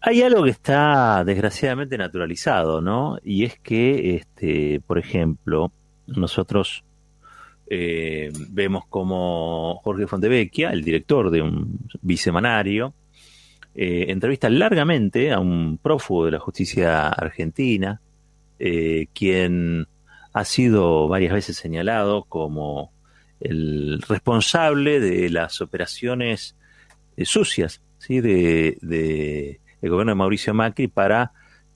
Hay algo que está desgraciadamente naturalizado, ¿no? Y es que, por ejemplo, nosotros vemos como Jorge Fontevecchia, el director de un bisemanario, entrevista largamente a un prófugo de la justicia argentina, quien ha sido varias veces señalado como el responsable de las operaciones sucias, ¿sí? de el gobierno de Mauricio Macri para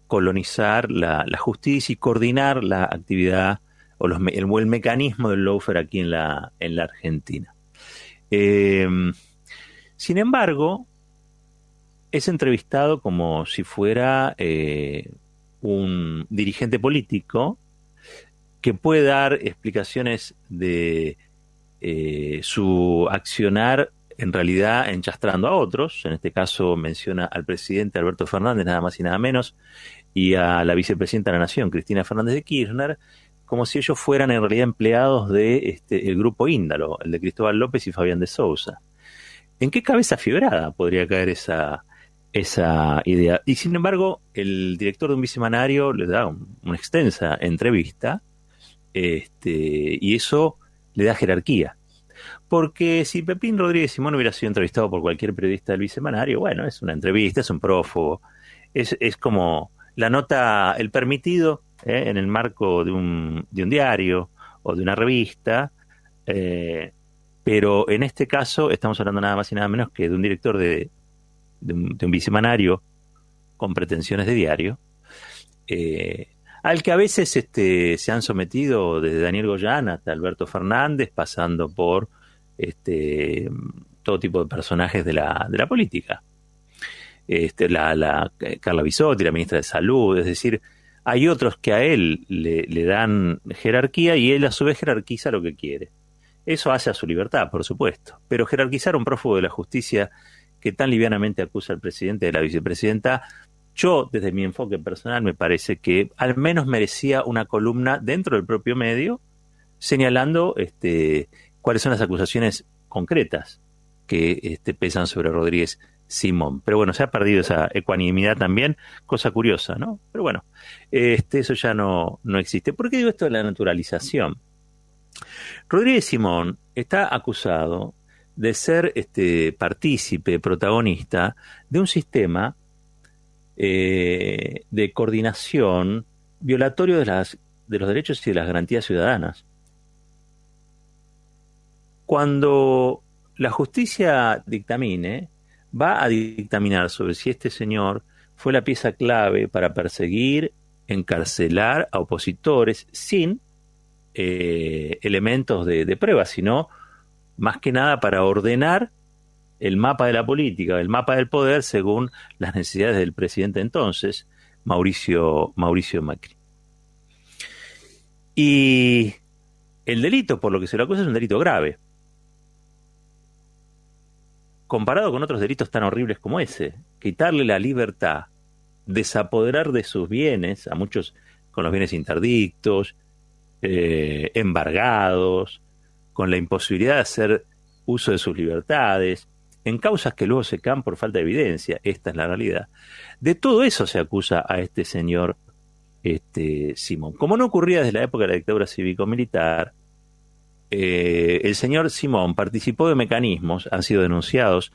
colonizar la justicia y coordinar la actividad o el mecanismo del lawfare aquí en la Argentina. Eh, Sin embargo, es entrevistado como si fuera un dirigente político que puede dar explicaciones de su accionar en realidad enchastrando a otros. En este caso menciona al presidente Alberto Fernández, nada más y nada menos, y a la vicepresidenta de la Nación, Cristina Fernández de Kirchner, como si ellos fueran en realidad empleados de el grupo Índalo, el de Cristóbal López y Fabián de Sousa. ¿En qué cabeza fibrada podría caer esa idea? Y sin embargo, el director de un bisemanario le da una extensa entrevista, y eso le da jerarquía. Porque si Pepín Rodríguez Simón hubiera sido entrevistado por cualquier periodista del bisemanario, bueno, es una entrevista, es un prófugo, es como la nota, el permitido en el marco de un diario o de una revista, pero en este caso estamos hablando nada más y nada menos que de un director de un bisemanario con pretensiones de diario, al que a veces se han sometido desde Daniel Goyán hasta Alberto Fernández, pasando por todo tipo de personajes de la política. Carla Bisotti, la ministra de Salud, es decir, hay otros que a él le dan jerarquía y él a su vez jerarquiza lo que quiere. Eso hace a su libertad, por supuesto, pero jerarquizar a un prófugo de la justicia que tan livianamente acusa al presidente de la vicepresidenta, yo, desde mi enfoque personal, me parece que al menos merecía una columna dentro del propio medio señalando cuáles son las acusaciones concretas que pesan sobre Rodríguez Simón. Pero bueno, se ha perdido esa ecuanimidad también, cosa curiosa, ¿no? Pero bueno, eso ya no existe. ¿Por qué digo esto de la naturalización? Rodríguez Simón está acusado de ser partícipe, protagonista de un sistema de coordinación violatorio de los derechos y de las garantías ciudadanas. Cuando la justicia dictamine, va a dictaminar sobre si este señor fue la pieza clave para perseguir, encarcelar a opositores sin elementos de prueba, sino más que nada para ordenar el mapa de la política, el mapa del poder según las necesidades del presidente entonces, Mauricio Macri. Y el delito por lo que se lo acusa es un delito grave, comparado con otros delitos tan horribles como ese. Quitarle la libertad, desapoderar de sus bienes, a muchos con los bienes interdictos, embargados, con la imposibilidad de hacer uso de sus libertades, en causas que luego se caen por falta de evidencia. Esta es la realidad. De todo eso se acusa a este señor Simón. Como no ocurría desde la época de la dictadura cívico-militar, el señor Simón participó de mecanismos, han sido denunciados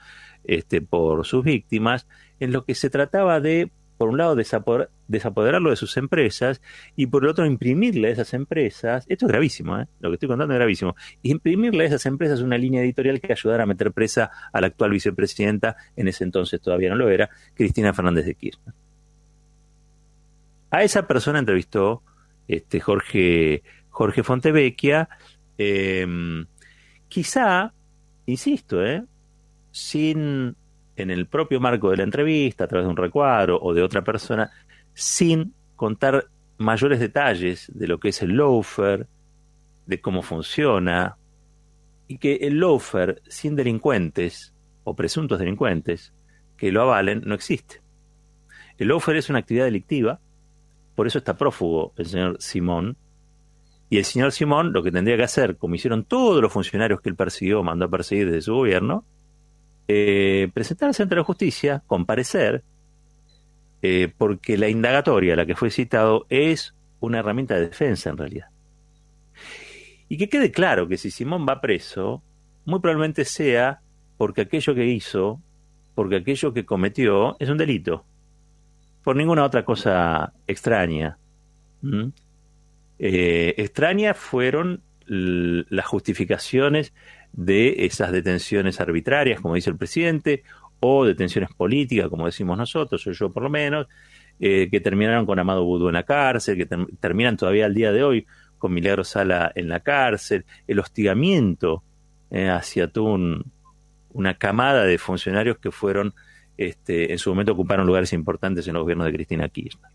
por sus víctimas, en lo que se trataba de, por un lado, desapoderarlo de sus empresas y por el otro imprimirle a esas empresas, esto es gravísimo, lo que estoy contando es gravísimo, imprimirle a esas empresas una línea editorial que ayudara a meter presa a la actual vicepresidenta, en ese entonces todavía no lo era, Cristina Fernández de Kirchner. A esa persona entrevistó Jorge Fontevecchia, quizá, insisto, sin, en el propio marco de la entrevista, a través de un recuadro o de otra persona, sin contar mayores detalles de lo que es el lawfare, de cómo funciona, y que el lawfare sin delincuentes o presuntos delincuentes que lo avalen no existe. El lawfare es una actividad delictiva, por eso está prófugo el señor Simón, y el señor Simón lo que tendría que hacer, como hicieron todos los funcionarios que él persiguió, mandó a perseguir desde su gobierno, presentarse ante la justicia, comparecer, porque la indagatoria a la que fue citado es una herramienta de defensa en realidad. Y que quede claro que si Simón va preso, muy probablemente sea porque aquello que hizo, porque aquello que cometió es un delito, por ninguna otra cosa extraña. ¿Mm? Extrañas fueron las justificaciones de esas detenciones arbitrarias, como dice el presidente, o detenciones políticas, como decimos nosotros, o yo por lo menos, que terminaron con Amado Vudú en la cárcel, que terminan todavía al día de hoy con Milagro Sala en la cárcel, el hostigamiento hacia una camada de funcionarios que fueron, en su momento ocuparon lugares importantes en los gobiernos de Cristina Kirchner.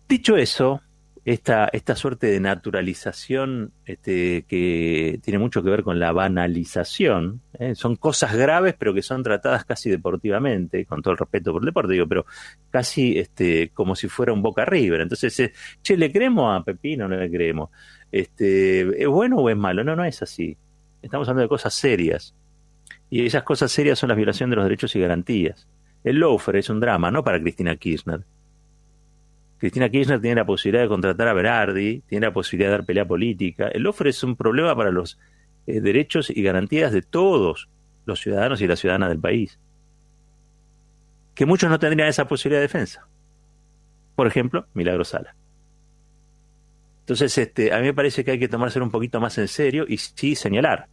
Dicho eso, esta suerte de naturalización que tiene mucho que ver con la banalización, son cosas graves pero que son tratadas casi deportivamente, con todo el respeto por el deporte, digo, pero casi como si fuera un Boca River. Entonces, che, ¿le creemos a Pepino o no le creemos? ¿Es bueno o es malo? No, no es así. Estamos hablando de cosas serias. Y esas cosas serias son la violación de los derechos y garantías. El lawfare es un drama, no para Cristina Kirchner. Cristina Kirchner tiene la posibilidad de contratar a Berardi, tiene la posibilidad de dar pelea política. El lawfare es un problema para los derechos y garantías de todos los ciudadanos y las ciudadanas del país. Que muchos no tendrían esa posibilidad de defensa. Por ejemplo, Milagro Sala. Entonces, a mí me parece que hay que tomárselo un poquito más en serio y sí señalar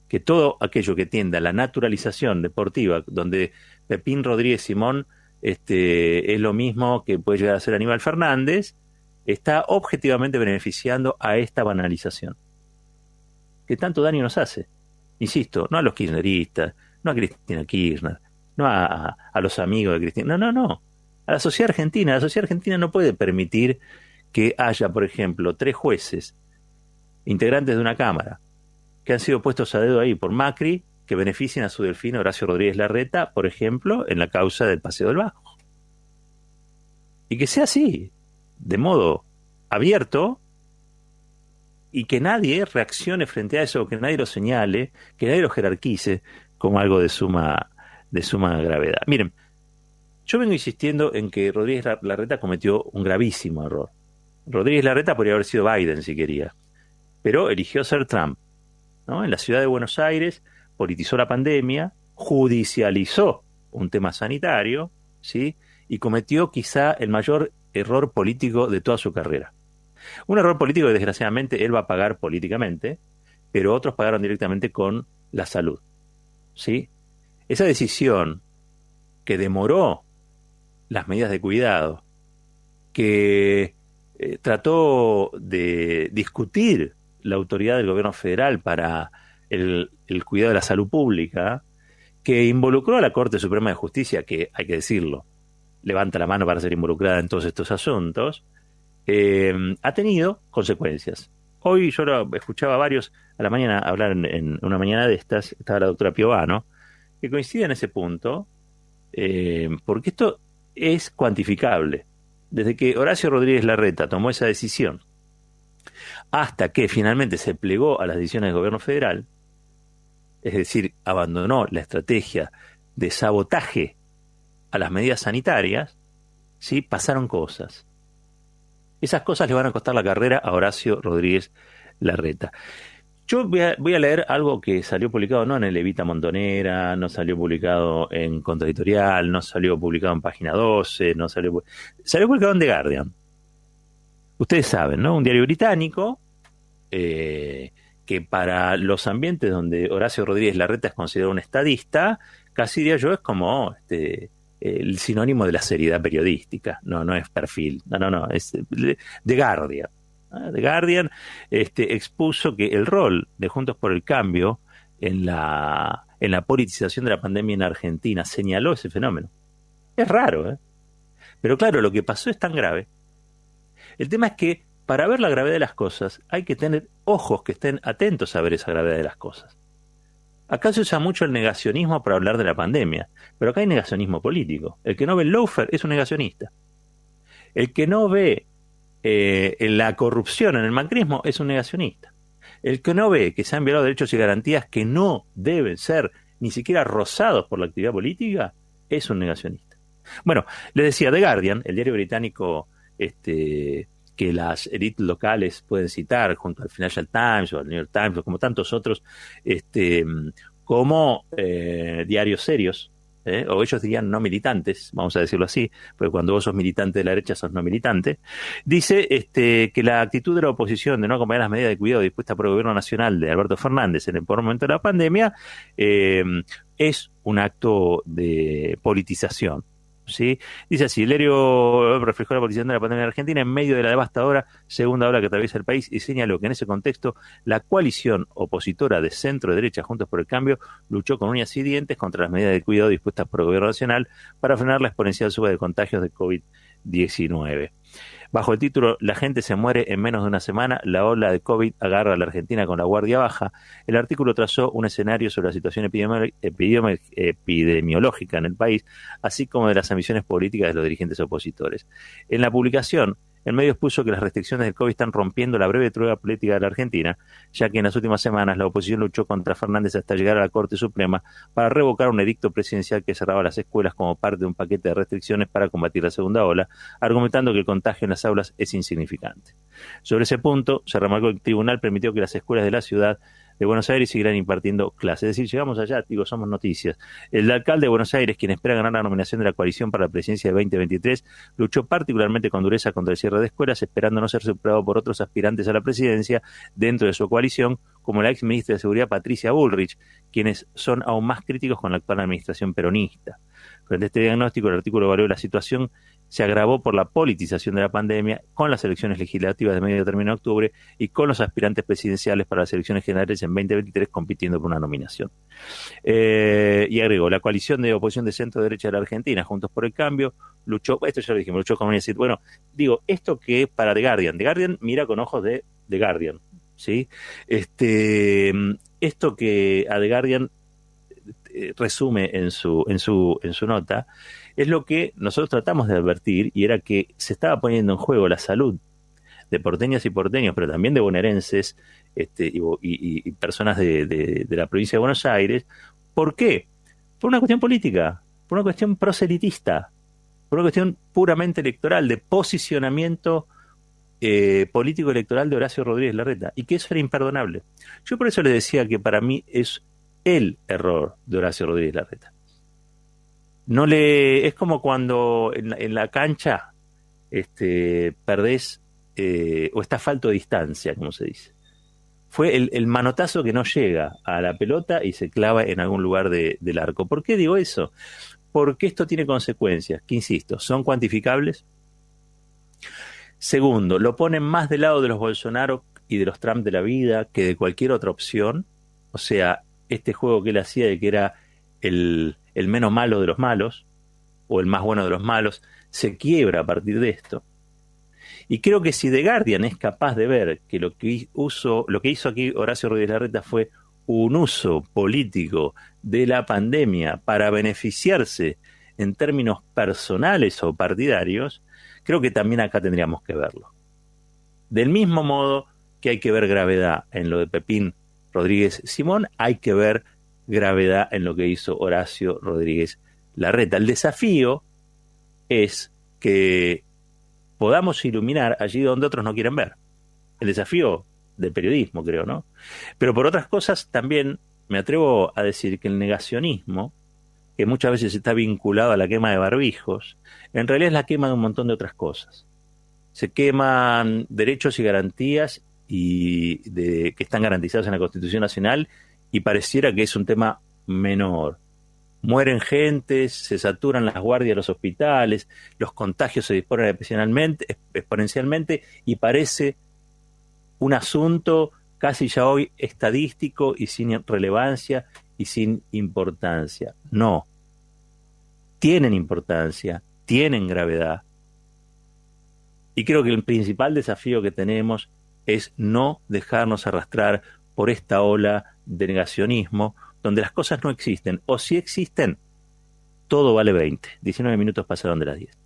que todo aquello que tienda a la naturalización deportiva, donde Pepín Rodríguez Simón es lo mismo que puede llegar a ser Aníbal Fernández, está objetivamente beneficiando a esta banalización, que tanto daño nos hace. Insisto, no a los kirchneristas, no a Cristina Kirchner, no a los amigos de Cristina, no, a la sociedad argentina. La sociedad argentina no puede permitir que haya, por ejemplo, 3 jueces, integrantes de una Cámara, que han sido puestos a dedo ahí por Macri, que beneficien a su delfín Horacio Rodríguez Larreta, por ejemplo, en la causa del Paseo del Bajo. Y que sea así, de modo abierto, y que nadie reaccione frente a eso, que nadie lo señale, que nadie lo jerarquice como algo de suma gravedad. Miren, yo vengo insistiendo en que Rodríguez Larreta cometió un gravísimo error. Rodríguez Larreta podría haber sido Biden si quería, pero eligió ser Trump, ¿no? En la ciudad de Buenos Aires politizó la pandemia, judicializó un tema sanitario, ¿sí? Y cometió quizá el mayor error político de toda su carrera. Un error político que desgraciadamente él va a pagar políticamente, pero otros pagaron directamente con la salud, ¿sí? Esa decisión que demoró las medidas de cuidado, que trató de discutir la autoridad del gobierno federal para el cuidado de la salud pública, que involucró a la Corte Suprema de Justicia, que, hay que decirlo, levanta la mano para ser involucrada en todos estos asuntos, ha tenido consecuencias. Hoy yo escuchaba a varios a la mañana hablar en una mañana de estas, estaba la doctora Piovano, que coincide en ese punto, porque esto es cuantificable. Desde que Horacio Rodríguez Larreta tomó esa decisión hasta que finalmente se plegó a las decisiones del gobierno federal, es decir, abandonó la estrategia de sabotaje a las medidas sanitarias, ¿sí? Pasaron cosas. Esas cosas le van a costar la carrera a Horacio Rodríguez Larreta. Yo voy a leer algo que salió publicado no en el Evita Montonera, no salió publicado en Contraeditorial, no salió publicado en Página 12, salió publicado en The Guardian. Ustedes saben, ¿no? Un diario británico que para los ambientes donde Horacio Rodríguez Larreta es considerado un estadista, casi diría yo es como el sinónimo de la seriedad periodística. No es perfil, no, es The Guardian. The Guardian expuso que el rol de Juntos por el Cambio en la politización de la pandemia en Argentina señaló ese fenómeno. Es raro, ¿eh? Pero claro, lo que pasó es tan grave. El tema es que para ver la gravedad de las cosas hay que tener ojos que estén atentos a ver esa gravedad de las cosas. Acá se usa mucho el negacionismo para hablar de la pandemia, pero acá hay negacionismo político. El que no ve el lawfare es un negacionista. El que no ve la corrupción en el macrismo es un negacionista. El que no ve que se han violado derechos y garantías que no deben ser ni siquiera rozados por la actividad política es un negacionista. Bueno, les decía, The Guardian, el diario británico que las élites locales pueden citar junto al Financial Times o al New York Times o como tantos otros, como diarios serios, o ellos dirían no militantes, vamos a decirlo así, porque cuando vos sos militante de la derecha sos no militante, dice que la actitud de la oposición de no acompañar las medidas de cuidado dispuestas por el gobierno nacional de Alberto Fernández en el peor momento de la pandemia es un acto de politización. ¿Sí? Dice así, el diario reflejó la politización de la pandemia en Argentina en medio de la devastadora segunda ola que atraviesa el país y señaló que en ese contexto la coalición opositora de centro-derecha Juntos por el Cambio luchó con uñas y dientes contra las medidas de cuidado dispuestas por el gobierno nacional para frenar la exponencial suba de contagios de COVID-19. Bajo el título La gente se muere en menos de una semana, la ola de COVID agarra a la Argentina con la guardia baja, el artículo trazó un escenario sobre la situación epidemiológica en el país, así como de las ambiciones políticas de los dirigentes opositores. En la publicación, el medio expuso que las restricciones del COVID están rompiendo la breve trueba política de la Argentina, ya que en las últimas semanas la oposición luchó contra Fernández hasta llegar a la Corte Suprema para revocar un edicto presidencial que cerraba las escuelas como parte de un paquete de restricciones para combatir la segunda ola, argumentando que el contagio en las aulas es insignificante. Sobre ese punto, se remarcó que el tribunal permitió que las escuelas de la ciudad de Buenos Aires siguieran impartiendo clases. Es decir, llegamos allá, digo, somos noticias. El alcalde de Buenos Aires, quien espera ganar la nominación de la coalición para la presidencia de 2023, luchó particularmente con dureza contra el cierre de escuelas, esperando no ser superado por otros aspirantes a la presidencia dentro de su coalición, como la ex ministra de Seguridad Patricia Bullrich, quienes son aún más críticos con la actual administración peronista. Frente a este diagnóstico, el artículo evaluó la situación se agravó por la politización de la pandemia, con las elecciones legislativas de medio término de octubre y con los aspirantes presidenciales para las elecciones generales en 2023 compitiendo por una nominación. Y agregó, la coalición de oposición de centro-derecha de la Argentina, Juntos por el Cambio, luchó, esto ya lo dijimos, luchó con una... Bueno, digo, esto que para The Guardian mira con ojos de The Guardian, ¿sí? Esto que a The Guardian resume en su nota, es lo que nosotros tratamos de advertir, y era que se estaba poniendo en juego la salud de porteñas y porteños, pero también de bonaerenses y personas de la provincia de Buenos Aires. ¿Por qué? Por una cuestión política, por una cuestión proselitista, por una cuestión puramente electoral, de posicionamiento político electoral de Horacio Rodríguez Larreta, y que eso era imperdonable. Yo por eso le decía que para mí es el error de Horacio Rodríguez Larreta. Es como cuando en la cancha perdés o está falto de distancia, como se dice. Fue el manotazo que no llega a la pelota y se clava en algún lugar del arco. ¿Por qué digo eso? Porque esto tiene consecuencias que, insisto, son cuantificables. Segundo, lo ponen más del lado de los Bolsonaro y de los Trump de la vida que de cualquier otra opción. O sea, este juego que él hacía de que era el menos malo de los malos, o el más bueno de los malos, se quiebra a partir de esto. Y creo que si The Guardian es capaz de ver que lo que hizo aquí Horacio Rodríguez Larreta fue un uso político de la pandemia para beneficiarse en términos personales o partidarios, creo que también acá tendríamos que verlo. Del mismo modo que hay que ver gravedad en lo de Pepín Rodríguez Simón, hay que ver gravedad en lo que hizo Horacio Rodríguez Larreta. El desafío es que podamos iluminar allí donde otros no quieren ver. El desafío del periodismo, creo, ¿no? Pero por otras cosas también me atrevo a decir que el negacionismo, que muchas veces está vinculado a la quema de barbijos, en realidad es la quema de un montón de otras cosas. Se queman derechos y garantías que están garantizados en la Constitución Nacional, y pareciera que es un tema menor. Mueren gentes, se saturan las guardias de los hospitales, los contagios se disponen exponencialmente, y parece un asunto casi ya hoy estadístico y sin relevancia y sin importancia. No. Tienen importancia, tienen gravedad. Y creo que el principal desafío que tenemos es no dejarnos arrastrar por esta ola de negacionismo, donde las cosas no existen, o si existen, todo vale 20. 19 minutos pasaron de las 10.